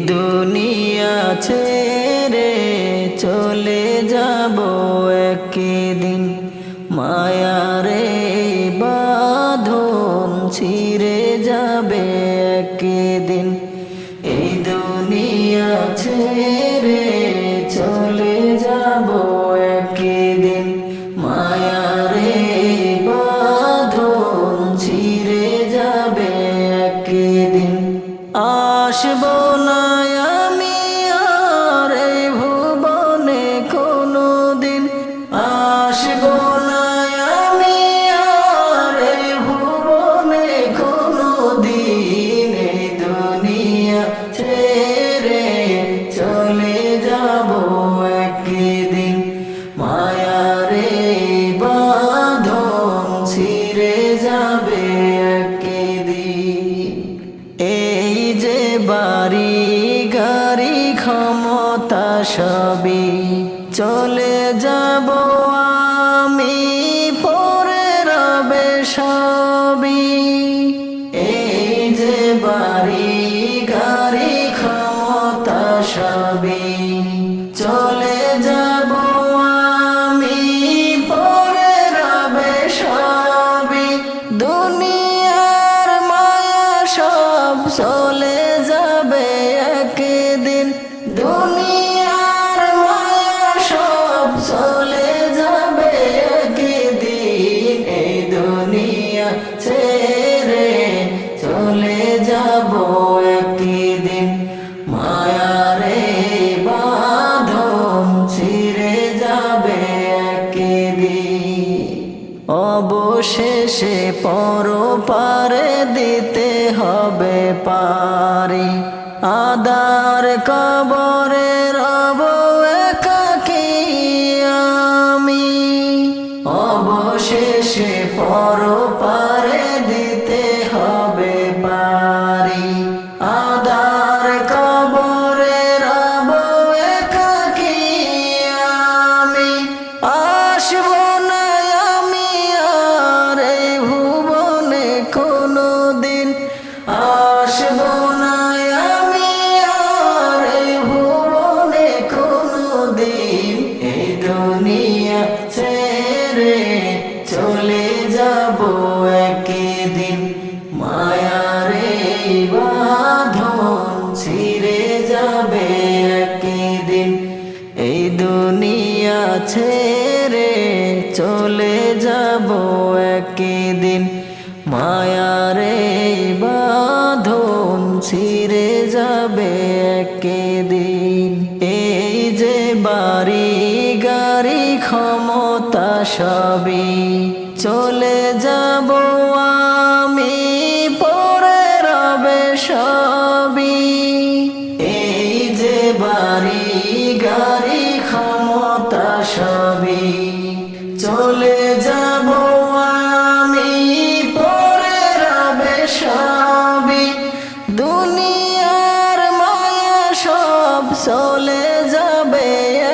দুনিয়া ছেড়ে চলে যাব একদিন, মায়ারে বাঁধন ছিঁড়ে যাবে একদিন। এই দুনিয়া ছেড়ে চলে যাব একদিন, মায়ারে বাঁধন ছিঁড়ে যাবে একদিন। আসবো না আমি আর এই ভুবনে কোনো দিন, আসবো না আমি আর এই ভুবনে কোনো দিন। এই দুনিয়া ছেড়ে চলে যাব একদিন, মায়ারে বাঁধন ছিঁড়ে যাবে একদিন। এই যে বাড়ি গাড়ি ক্ষমতা সবই চলে যাব আমি, পরে রবে সবই। এই যে বাড়ি গাড়ি ক্ষমতা সবই চলে যাব আমি, পরে রবে সবই। দুনিয়ার মায়া সব চলে যাবে একদিন, দুনিয়ার মায়া সব চলে যাবে একদিন। এই দুনিয়া ছেড়ে চলে যাব একদিন, মায়ারে বাঁধন ছিঁড়ে যাবে একদিন। অবশেষে পরপারে দিতে হবে পারি, আদার কবরে রব একাকী আমি। অবশেষে পরপারে দিতে হবে পারি, আদার কবরে রব একাকী আমি। আসবো না আমি আর এই ভুবনে কোনো দিন, আসবো না আমি আর এই ভুবনে কোনো দিন। এই দুনিয়া ছেড়ে চলে যাব একদিন, মায়ারে বাঁধন ছিঁড়ে যাবে একদিন। এই দুনিয়া ছেড়ে চলে যাব একদিন, মায়ারে বাঁধন ছিঁড়ে যাবে একদিন। এই যে বাড়ি গাড়ি ক্ষমতা সবই চলে যাব আমি, পরে রবে সবই। এই যে বাড়ি গাড়ি ক্ষমতা সবই চলে যাব আমি, পরে রবে সবই। দুনিয়ার মায়া সব চলে যাবে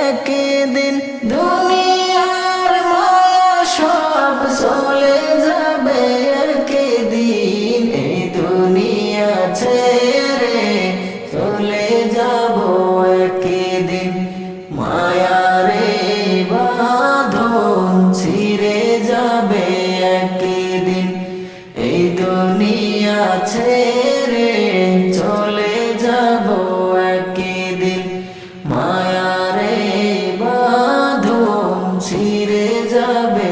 একদিন, দুনিয়ার মায়া সব চলে যাবে একদিন। এই দুনিয়া ছেড়ে চলে যাব একদিন, মায়ারে বাঁধন ছিঁড়ে যাবে একদিন। এই দুনিয়া ছেড়ে চলে যাব একদিন, মায়ারে বাঁধন ছিঁড়ে যাবে